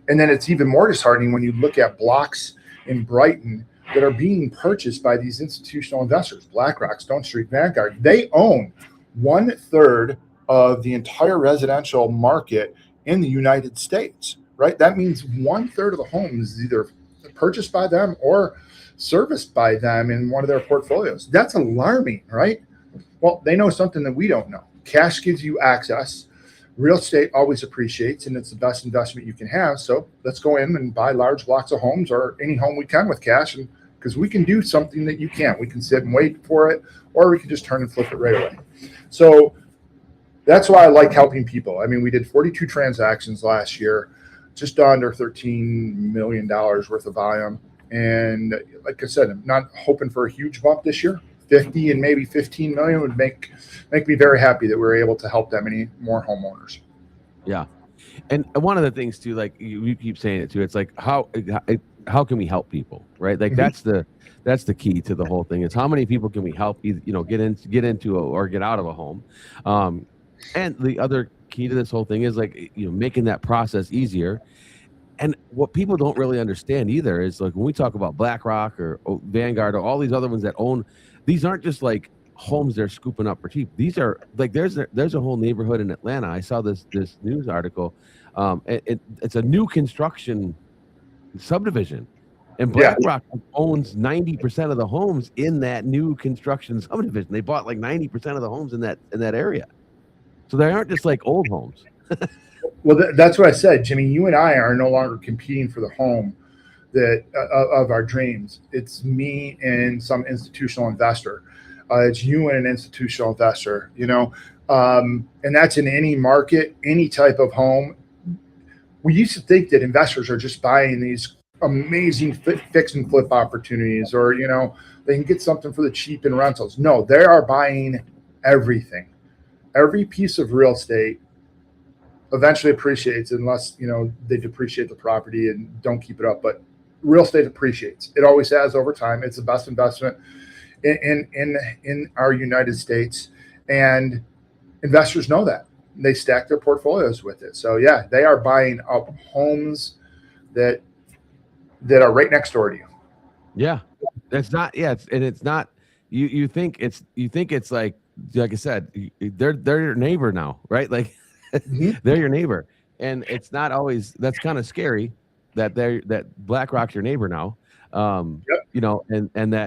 And then it's even more disheartening when you look at blocks in Brighton that are being purchased by these institutional investors, BlackRock, Stone Street, Vanguard. They own 1/3 of the entire residential market in the United States, right? That means 1/3 of the homes is either purchased by them or serviced by them in one of their portfolios. That's alarming, right? Well, they know something that we don't know. Cash gives you access. Real estate always appreciates, and it's the best investment you can have. So let's go in and buy large blocks of homes, or any home we can with cash, and because we can do something that you can't. We can sit and wait for it, or we can just turn and flip it right away. So that's why I like helping people. I mean, we did 42 transactions last year, just under $13 million worth of volume. And like I said, I'm not hoping for a huge bump this year. 50 and maybe 15 million would make me very happy that we're able to help that many more homeowners. Yeah. And one of the things too, like you keep saying it too, it's like, how can we help people, right? Like that's the key to the whole thing, is how many people can we help, get into or get out of a home. And the other key to this whole thing is, like, making that process easier. And what people don't really understand either is, like, when we talk about BlackRock or Vanguard or all these other ones that own, these aren't just like homes they're scooping up for cheap. These are like, there's a whole neighborhood in Atlanta. I saw this news article. It's a new construction subdivision, and BlackRock owns 90% of the homes in that new construction subdivision. They bought like 90% of the homes in that area. So they aren't just like old homes. Well, that's what I said, Jimmy. You and I are no longer competing for the home that of our dreams. It's me and some institutional investor. It's you and an institutional investor. And that's in any market, any type of home. We used to think that investors are just buying these amazing fix and flip opportunities, or they can get something for the cheap in rentals. No, they are buying everything. Every piece of real estate eventually appreciates, unless they depreciate the property and don't keep it up. But real estate appreciates. It always has over time. It's the best investment in our United States, and investors know that. They stack their portfolios with it. So yeah, they are buying up homes that are right next door to you. Yeah, that's not. Yeah, it's not. You think it's like I said, they're your neighbor now, right? Like they're your neighbor, and it's not always. That's kind of scary that BlackRock's your neighbor now. And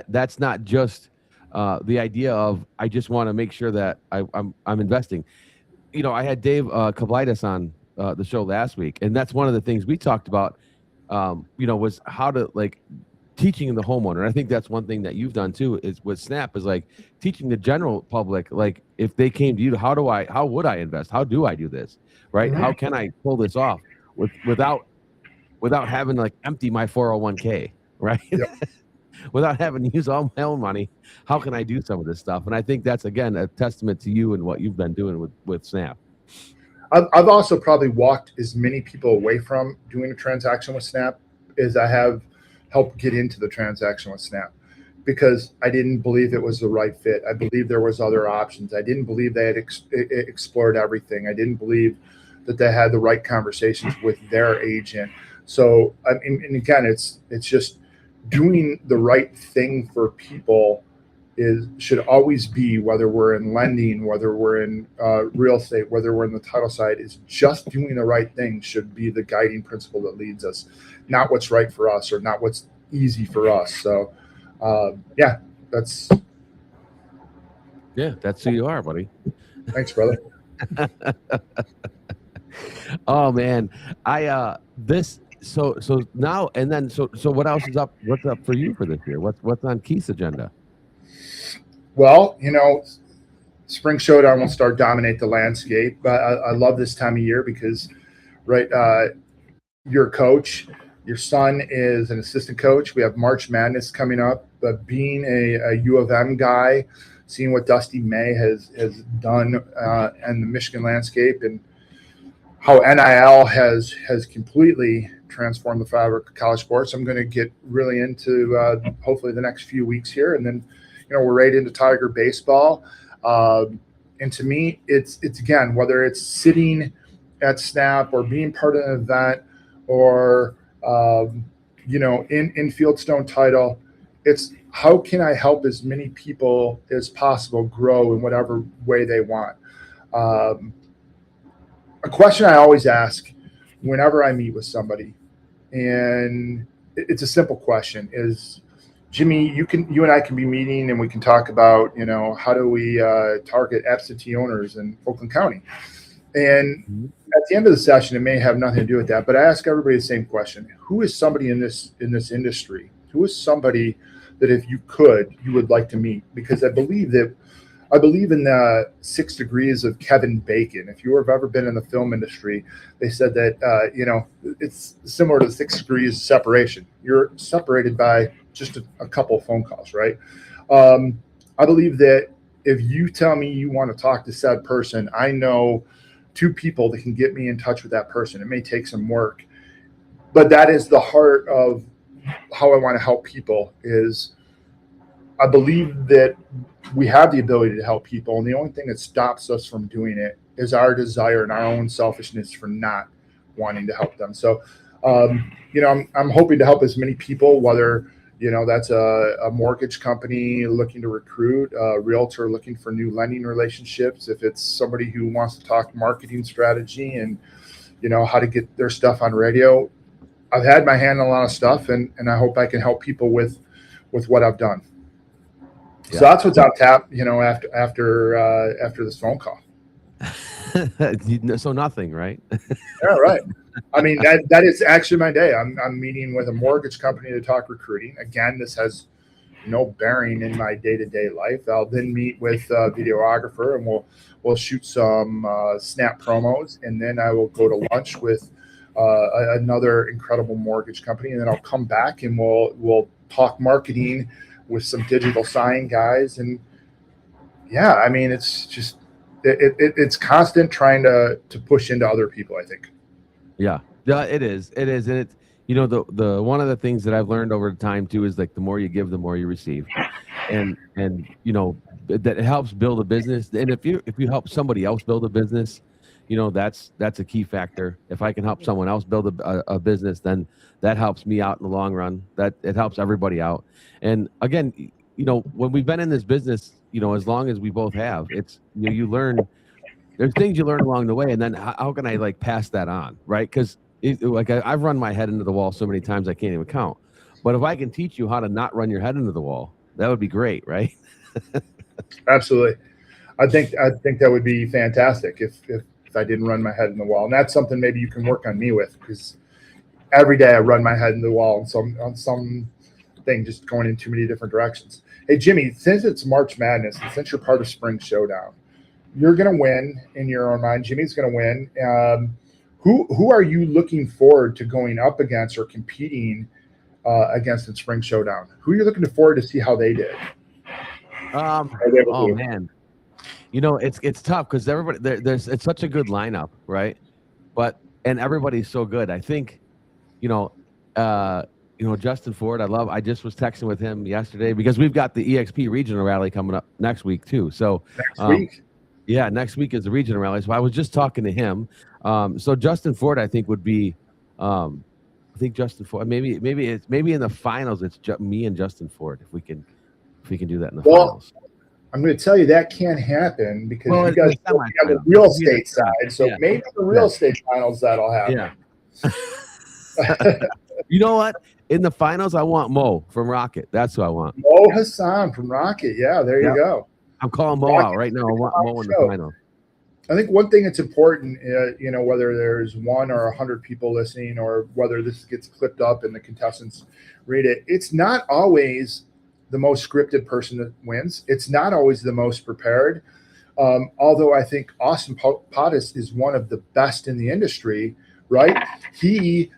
that's not just the idea of, I just want to make sure that I'm investing. I had Dave Kablitis on the show last week, and that's one of the things we talked about. Was how to, like, teaching the homeowner. I think that's one thing that you've done too, is with Snap, is like teaching the general public, like, if they came to you, how would I invest? How do I do this? Right? How can I pull this off without having to, like, empty my 401k, right? Yep. Without having to use all my own money. How can I do some of this stuff? And I think that's, again, a testament to you and what you've been doing with Snap. I've also probably walked as many people away from doing a transaction with Snap as I have helped get into the transaction with Snap. because I didn't believe it was the right fit. I believe there was other options. I didn't believe they had explored everything. I didn't believe that they had the right conversations with their agent. So, I mean, and again, it's just doing the right thing for people should always be, whether we're in lending, whether we're in real estate, whether we're in the title side, is just doing the right thing should be the guiding principle that leads us, not what's right for us or not what's easy for us. So, yeah, that's who you are, buddy. thanks, brother. Oh man, I so now and then so what else is up? What's up for you for this year? What's on Keith's agenda? Well, Spring Showdown will start dominate the landscape. I love this time of year because, right, you're a coach. Your son is an assistant coach. We have March Madness coming up. But being a U of M guy, seeing what Dusty May has done in the Michigan landscape and how NIL has completely transformed the fabric of college sports, I'm going to get really into hopefully the next few weeks here, and then we're right into Tiger baseball. And to me, it's again, whether it's sitting at Snap or being part of an event or in Fieldstone Title, it's how can I help as many people as possible grow in whatever way they want. A question I always ask whenever I meet with somebody, and it's a simple question, is, Jimmy, you and I can be meeting and we can talk about, how do we target absentee owners in Oakland County? And at the end of the session, it may have nothing to do with that, but I ask everybody the same question: who is somebody in this industry? Who is somebody that if you would like to meet? Because I believe in the 6 degrees of Kevin Bacon. If you have ever been in the film industry, they said that, it's similar to 6 degrees of separation. You're separated by just a couple of phone calls, right? I believe that if you tell me you want to talk to said person, I know 2 people that can get me in touch with that person. It may take some work, but that is the heart of how I want to help people. Is I believe that we have the ability to help people, and the only thing that stops us from doing it is our desire and our own selfishness for not wanting to help them. So, I'm hoping to help as many people, whether that's a mortgage company looking to recruit, a realtor looking for new lending relationships, if it's somebody who wants to talk marketing strategy and how to get their stuff on radio. I've had my hand on a lot of stuff, and I hope I can help people with what I've done. Yeah. So that's what's on tap, after this phone call. So nothing, right? Yeah, right. I mean, that is actually my day. I'm meeting with a mortgage company to talk recruiting. Again, this has no bearing in my day-to-day life. I'll then meet with a videographer, and we'll shoot some Snap promos, and then I will go to lunch with another incredible mortgage company, and then I'll come back and we'll talk marketing with some digital sign guys. And yeah, I mean, it's just it's constant trying to push into other people, I think. Yeah, it is, and it's the one of the things that I've learned over time too is like the more you give, the more you receive, and that it helps build a business. And if you help somebody else build a business, that's a key factor. If I can help someone else build a business, then that helps me out in the long run. That it helps everybody out. And again, when we've been in this business, as long as we both have, it's you learn. There's things you learn along the way, and then how can I pass that on, right? Because I've run my head into the wall so many times I can't even count. But if I can teach you how to not run your head into the wall, that would be great, right? Absolutely. I think that would be fantastic if I didn't run my head in the wall. And that's something maybe you can work on me with, because every day I run my head in the wall on some thing, just going in too many different directions. Hey, Jimmy, since it's March Madness and since you're part of Spring Showdown, you're going to win in your own mind. Jimmy's going to win. Who are you looking forward to going up against or competing against in Spring Showdown? Who are you looking forward to see how they did? Oh man, it's tough because everybody it's such a good lineup, right? And everybody's so good. I think, Justin Ford, I just was texting with him yesterday because we've got the EXP regional rally coming up next week too. So Next week. yeah, next week is the regional rally. So I was just talking to him. So Justin Ford, I think would be, I think Justin Ford, maybe in the finals, it's me and Justin Ford. If we can do that in the finals. I'm going to tell you that can't happen because you guys are on the semifinals. real estate side. So Yeah. maybe the real estate finals that'll happen. Yeah. You know what? In the finals, I want Mo from Rocket. That's who I want. Mo Hassan from Rocket. Yeah, there you go. I'm calling Mo out right now. I want Mo in the final. I think one thing that's important, whether there's 1 or 100 people listening, or whether this gets clipped up and the contestants read it, it's not always the most scripted person that wins. It's not always the most prepared. Although I think Austin Pottis is one of the best in the industry, right? He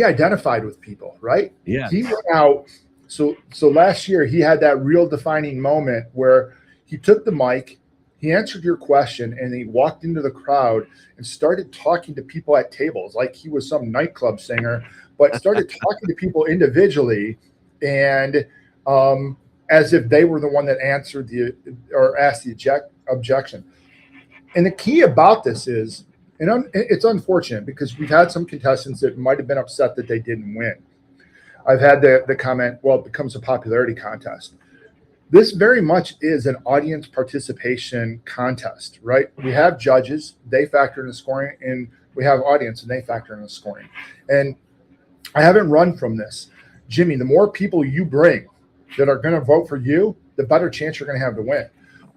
identified with people, right? Yeah. He went out. So last year he had that real defining moment where he took the mic, he answered your question, and he walked into the crowd and started talking to people at tables like he was some nightclub singer, but started talking to people individually and as if they were the one that answered asked the objection. And the key about this is, and it's unfortunate because we've had some contestants that might have been upset that they didn't win. I've had the comment, well, it becomes a popularity contest. This very much is an audience participation contest, right? We have judges, they factor in the scoring, and we have audience and they factor in the scoring. And I haven't run from this. Jimmy, the more people you bring that are going to vote for you, the better chance you're going to have to win.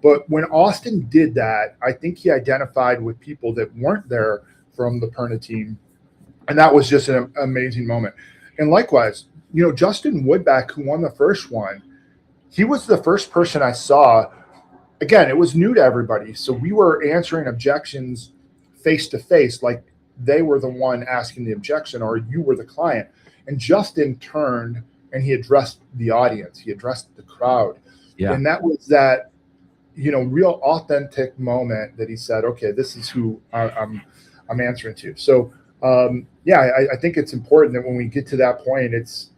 But when Austin did that, I think he identified with people that weren't there from the Perna team. And that was just an amazing moment. And likewise, Justin Woodback, who won the first one, he was the first person I saw. Again, it was new to everybody. So we were answering objections face to face, like they were the one asking the objection or you were the client. And Justin turned and he addressed the audience. He addressed the crowd. Yeah. And that was that, real authentic moment that he said, okay, this is who I'm answering to. So, I think it's important that when we get to that point, it's,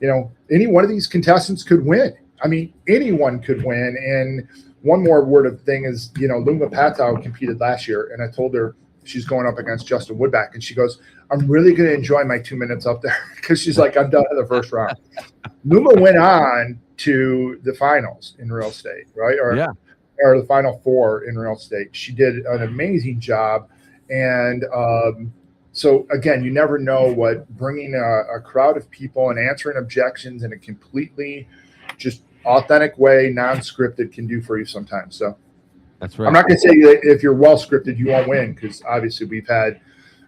any one of these contestants could win. I mean, anyone could win. And one more word of thing is, Luma Patow competed last year, and I told her she's going up against Justin Woodback, and she goes, I'm really going to enjoy my 2 minutes up there because she's like, I'm done in the first round. Luma went on to the finals in real estate, right? Or the final 4 in real estate. She did an amazing job. And so, again, you never know what bringing a crowd of people and answering objections in a completely just authentic way, non-scripted, can do for you sometimes. So that's right. I'm not going to say that if you're well scripted, you won't win, because obviously we've had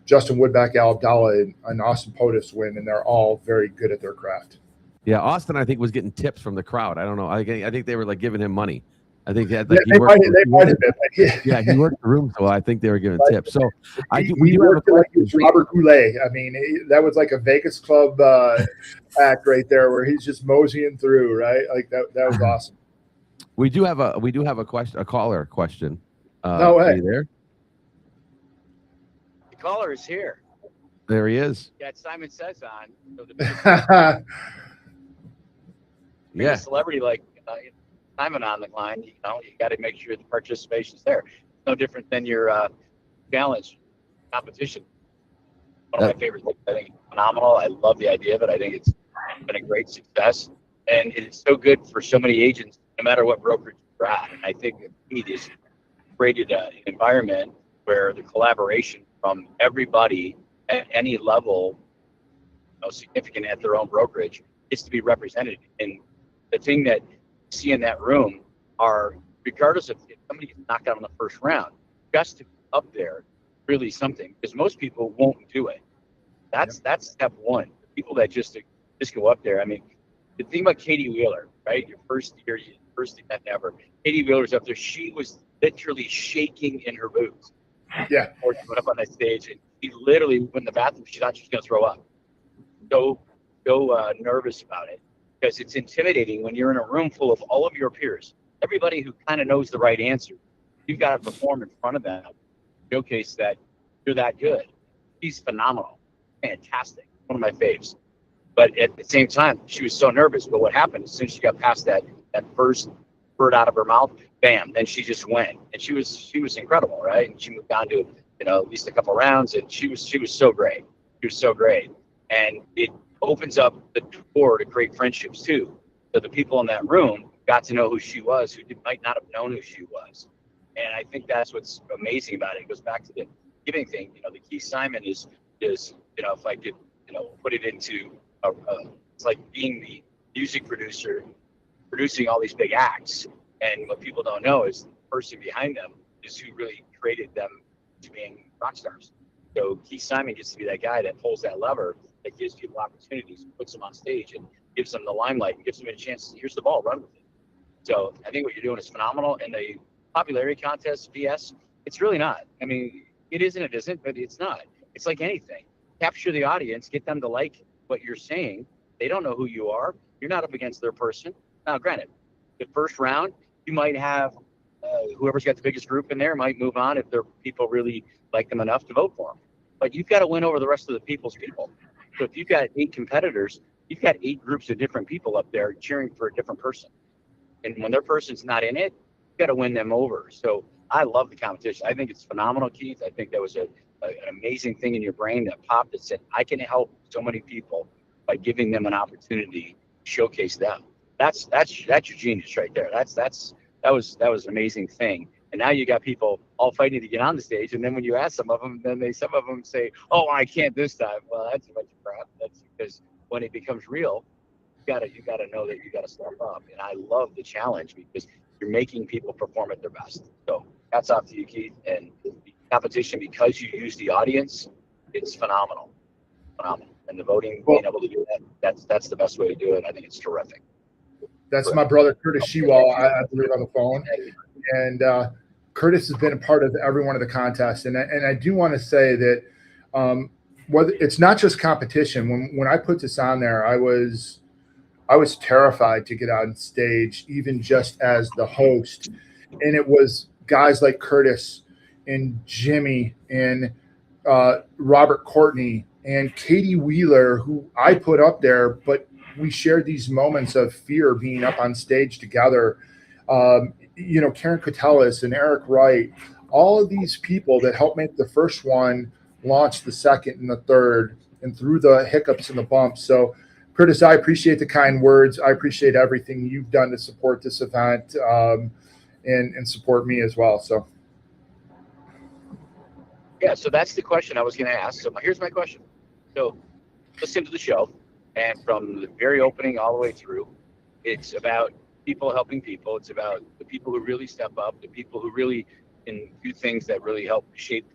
Justin Woodback, Al Abdallah, and Austin Pottis win, and they're all very good at their craft. Yeah, Austin, I think, was getting tips from the crowd. I don't know. I think they were like giving him money. I think they had like he worked the room, so I think they were giving tips. So we worked like he was Robert Goulet. I mean, that was like a Vegas club act right there, where he's just moseying through, right? Like that was awesome. We do have a question, a caller question. No way. Are you there? The caller is here. There he is. Yeah, Simon Says on. So a celebrity like Simon on the line, you got to make sure the participation's there. No different than your challenge competition. One of my favorite things. I think it's phenomenal. I love the idea of it. I think it's been a great success, and it's so good for so many agents, no matter what brokerage you're at. And I think it has created an environment where the collaboration from everybody at any level, significant at their own brokerage, is to be represented. And the thing that see in that room are, regardless of if somebody gets knocked out in the first round, just to be up there, really something, because most people won't do it. That's step one. The people that just go up there. I mean, the thing about Katie Wheeler, right? Your first event ever. Katie Wheeler's up there. She was literally shaking in her boots. Yeah. Before she went up on that stage, and she literally went in the bathroom. She thought she was going to throw up. So nervous about it. Because it's intimidating when you're in a room full of all of your peers, everybody who kind of knows the right answer. You've got to perform in front of them, showcase that you're that good. She's phenomenal, fantastic, one of my faves. But at the same time, she was so nervous. But what happened as soon as she got past that first word out of her mouth, bam, then she just went, and she was incredible, right? And she moved on to at least a couple rounds, and she was so great. She was so great, and it opens up the door to great friendships too. So the people in that room got to know who she was, who might not have known who she was, and I think that's what's amazing about it. It goes back to the giving thing. The Keith Simon is if I could put it into it's like being the music producer producing all these big acts, and what people don't know is the person behind them is who really created them to being rock stars. So Keith Simon gets to be that guy that pulls that lever, that gives people opportunities, puts them on stage, and gives them the limelight, and gives them a chance. Here's the ball, run with it. So I think what you're doing is phenomenal. And the popularity contest, BS, it's really not. I mean, it is and it isn't, but it's not. It's like anything. Capture the audience, get them to like what you're saying. They don't know who you are. You're not up against their person. Now, granted, the first round, you might have whoever's got the biggest group in there might move on if their people really like them enough to vote for them. But you've got to win over the rest of the people's people. So if you've got 8 competitors, you've got 8 groups of different people up there cheering for a different person. And when their person's not in it, you've got to win them over. So I love the competition. I think it's phenomenal, Keith. I think that was an amazing thing in your brain that popped that said, I can help so many people by giving them an opportunity to showcase them. That's your genius right there. That was an amazing thing. And now you got people all fighting to get on the stage. And then when you ask some of them, some of them say, "Oh, I can't this time." Well, that's a bunch of crap. That's because when it becomes real, you gotta know that you gotta step up. And I love the challenge because you're making people perform at their best. So hats off to you, Keith. And the competition, because you use the audience, it's phenomenal. And the voting, being able to do that, that's the best way to do it. I think it's terrific. That's my brother Curtis Shewall, I believe, on the phone. And Curtis has been a part of every one of the contests. And I do want to say that whether it's not just competition. When I put this on there, I was terrified to get on stage, even just as the host. And it was guys like Curtis and Jimmy and Robert Courtney and Katie Wheeler, who I put up there, but we shared these moments of fear being up on stage together. Karen Kotelis and Eric Wright, all of these people that helped make the first one launch the second and the third, and through the hiccups and the bumps. So, Curtis, I appreciate the kind words. I appreciate everything you've done to support this event and support me as well. So, yeah, so that's the question I was going to ask. So here's my question. So listen to the show, and from the very opening all the way through, it's about people helping people. It's about the people who really step up, the people who really can do things that really help shape,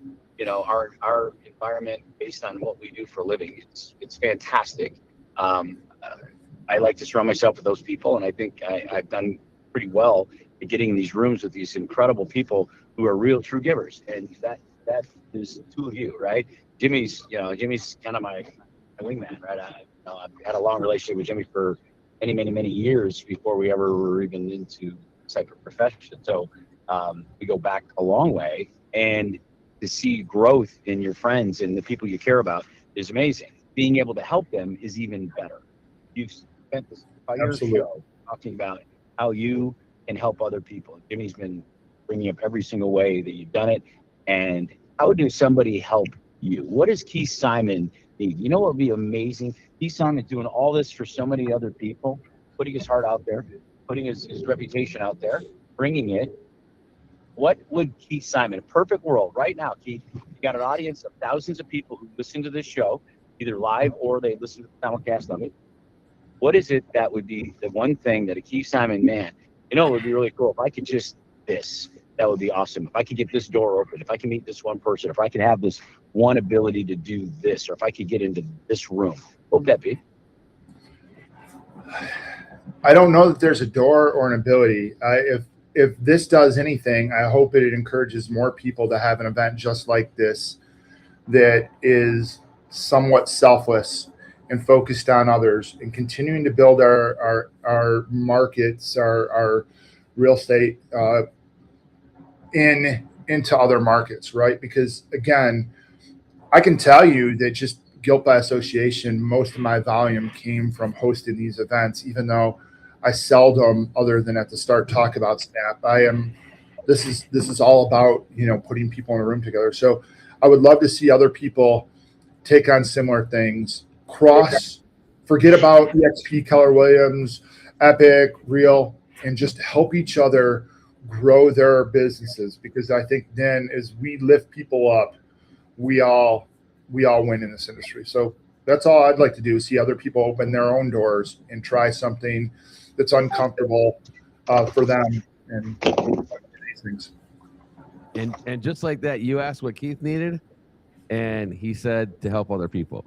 our environment based on what we do for a living. It's fantastic. I like to surround myself with those people, and I think I've done pretty well in getting in these rooms with these incredible people who are real true givers, and that is 2 of you, right? Jimmy's kind of my wingman, right? I've had a long relationship with Jimmy for many years before we ever were even into this type of profession. So we go back a long way, and to see growth in your friends and the people you care about is amazing. Being able to help them is even better. You've spent this entire show talking about how you can help other people. Jimmy's been bringing up every single way that you've done it. And how do somebody help you? What does Keith Simon need? You know what would be amazing? Keith Simon doing all this for so many other people, putting his heart out there, putting his reputation out there, bringing it. What would Keith Simon, a perfect world right now, Keith, you got an audience of thousands of people who listen to this show, either live or they listen to the simulcast of it. What is it that would be the one thing that a Keith Simon, man, it would be really cool if I could just this. That would be awesome. If I could get this door open, if I can meet this one person, if I could have this one ability to do this, or if I could get into this room, what would that be? I don't know that there's a door or an ability. If this does anything, I hope it encourages more people to have an event just like this that is somewhat selfless and focused on others, and continuing to build our markets, our real estate into other markets, right? Because again, I can tell you that just guilt by association, most of my volume came from hosting these events, even though I seldom, other than at the start, talk about Snap. This is all about, putting people in a room together. So I would love to see other people take on similar things, forget about EXP, Keller Williams, Epic, Real, and just help each other grow their businesses. Because I think then as we lift people up, we all win in this industry. So that's all I'd like to do, is see other people open their own doors and try something that's uncomfortable for them and these things. And just like that, you asked what Keith needed, and he said to help other people.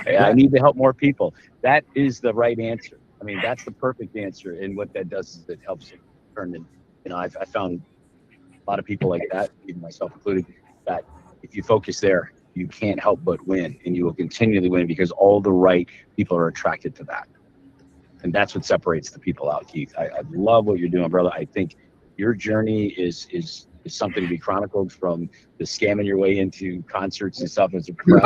I need to help more people. That is the right answer. I mean, that's the perfect answer. And what that does is it helps you turn. And I found a lot of people like that, even myself included, that if you focus there, you can't help but win, and you will continually win because all the right people are attracted to that. And that's what separates the people out, Keith. I love what you're doing, brother. I think your journey is something to be chronicled, from the scamming your way into concerts and stuff as a press.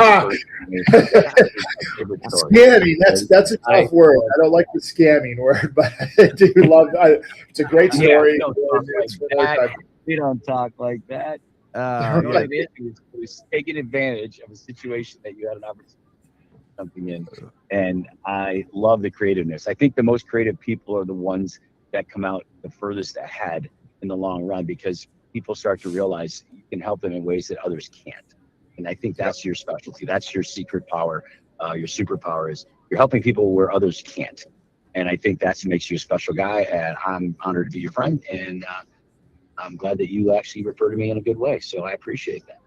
Scamming, that's a tough word. I don't like the scamming word, but I do love it's a great story. We don't talk like that. It was taking advantage of a situation that you had an opportunity something in, and I love the creativeness. I think the most creative people are the ones that come out the furthest ahead in the long run, because people start to realize you can help them in ways that others can't. And I think that's your specialty. That's your secret power. Your superpower is you're helping people where others can't. And I think that makes you a special guy. And I'm honored to be your friend. And I'm glad that you actually refer to me in a good way. So I appreciate that.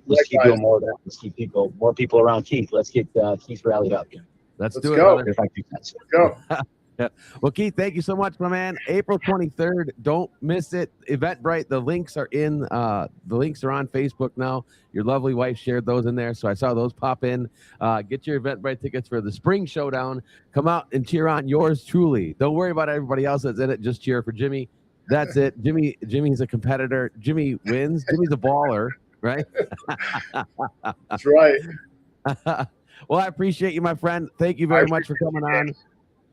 Let's keep doing more of that. Let's keep more people around Keith. Let's get Keith rallied up here. Let's do it, go. brother. Let's go. Yeah. Well, Keith, thank you so much, my man. April 23rd. Don't miss it. Eventbrite. The links are on Facebook now. Your lovely wife shared those in there, so I saw those pop in. Get your Eventbrite tickets for the Spring Showdown. Come out and cheer on yours truly. Don't worry about everybody else that's in it. Just cheer for Jimmy. That's it. Jimmy's a competitor. Jimmy wins. Jimmy's a baller, right? That's right. Well, I appreciate you, my friend. Thank you very much for coming on.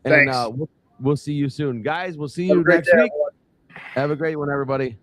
Thanks. And we'll see you soon. Guys, we'll see you next week. Have a great one, everybody.